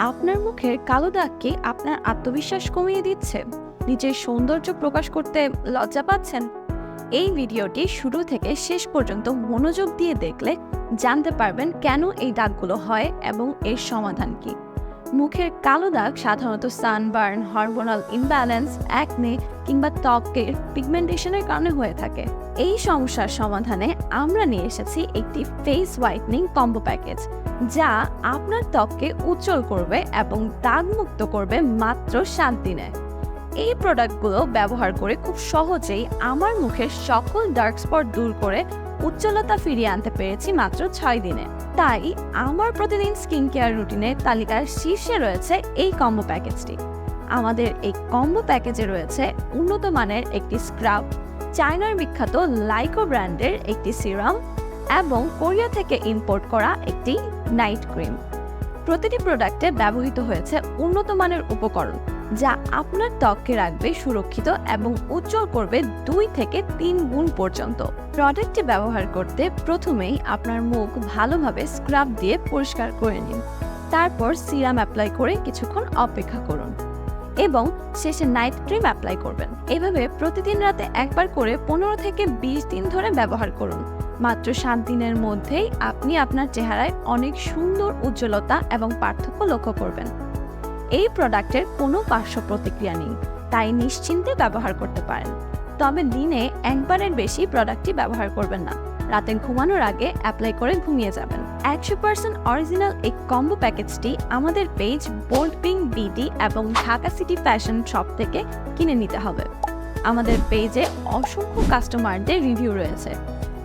আপনার মুখের কালো দাগ কি আপনার আত্মবিশ্বাস কমিয়ে দিচ্ছে? নিজের সৌন্দর্য প্রকাশ করতে লজ্জা পাচ্ছেন? এই ভিডিওটি শুরু থেকে শেষ পর্যন্ত মনোযোগ দিয়ে দেখলে জানতে পারবেন কেন এই দাগগুলো হয় এবং এর সমাধান কি। মুখের কালো দাগ সাধারণত সানবার্ন, হরমোনাল ইমব্যালেন্স, অ্যাকনে কিংবা ত্বকের পিগমেন্টেশনের কারণে হয়ে থাকে। এই সমস্যার সমাধানে আমরা নিয়ে এসেছি একটি ফেস হোয়াইটনিং কম্বো প্যাকেজ, যা আপনার ত্বককে উজ্জ্বল করবে এবং দাগমুক্ত করবে মাত্র 7 দিনে। এই প্রোডাক্টগুলো ব্যবহার করে খুব সহজেই আমার মুখের সকল ডার্ক স্পট দূর করে উজ্জ্বলতা ফিরিয়ে আনতে পেরেছি মাত্র 6 দিনে। তাই আমার প্রতিদিন স্কিন কেয়ার রুটিনের তালিকার শীর্ষে রয়েছে এই কম্বো প্যাকেজটি। আমাদের এই কম্বো প্যাকেজে রয়েছে উন্নত মানের একটি স্ক্রাব, চায়নার বিখ্যাত লাইকো ব্র্যান্ডের একটি সিরাম এবং কোরিয়া থেকে ইম্পোর্ট করা একটি নাইট ক্রিম। প্রতিটি প্রোডাক্টে ব্যবহৃত হয়েছে উন্নত মানের উপকরণ, যা আপনার ত্বককে রাখবে সুরক্ষিত এবং উজ্জ্বল করবে 2 থেকে 3 গুণ পর্যন্ত। প্রোডাক্টটি ব্যবহার করতে প্রথমেই আপনার মুখ ভালোভাবে স্ক্রাব দিয়ে পরিষ্কার করে নিন। তারপর সিরাম অ্যাপ্লাই করে কিছুক্ষণ অপেক্ষা করুন এবং শেষে নাইট ক্রিম অ্যাপ্লাই করবেন। এভাবে প্রতিদিন রাতে একবার করে 15 থেকে 20 দিন ধরে ব্যবহার করুন। মাত্র 7 দিনের মধ্যেই আপনি আপনার চেহারায় অনেক সুন্দর উজ্জ্বলতা এবং পার্থক্য লক্ষ্য করবেন। এই প্রোডাক্টের কোনো পার্শ্ব প্রতিক্রিয়া নেই, তাই নিশ্চিন্তে ব্যবহার করতে পারেন। তবে দিনে একবারের বেশি প্রোডাক্টটি ব্যবহার করবেন না। রাতে ঘুমানোর আগে অ্যাপ্লাই করে ঘুমিয়ে যাবেন। 100% অরিজিনাল এই কম্বো প্যাকেজটি আমাদের পেজ বোল্ড পিঙ্ক বিডি এবং ঢাকা সিটি ফ্যাশন শপ থেকে কিনে নিতে হবে। আমাদের পেজে অসংখ্য কাস্টমারদের রিভিউ রয়েছে,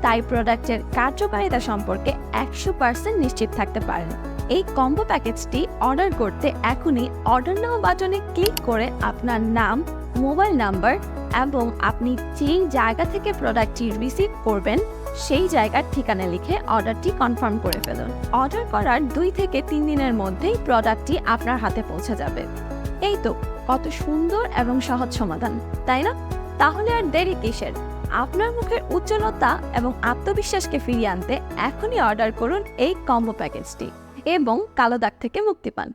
তাই প্রোডাক্টের কার্যকারিতা সম্পর্কে 100% নিশ্চিত থাকতে পারেন। এই কম্বো প্যাকেজটি অর্ডার করতে এখনই অর্ডার নাও বাটনে ক্লিক করে আপনার নাম, মোবাইল নাম্বার এবং আপনি যেই জায়গা থেকে প্রোডাক্টটি রিসিভ করবেন সেই জায়গার ঠিকানা লিখে অর্ডারটি কনফার্ম করে ফেলুন। অর্ডার করার 2 থেকে 3 দিনের মধ্যেই প্রোডাক্টটি আপনার হাতে পৌঁছে যাবে। এই তো, কত সুন্দর এবং সহজ সমাধান, তাই না? তাহলে আর দেরি কিসের? আপনার মুখের উজ্জ্বলতা এবং আত্মবিশ্বাসকে ফিরিয়ে আনতে এখনই অর্ডার করুন এই কম্বো প্যাকেজটি এবং কালো দাগ থেকে মুক্তি পান।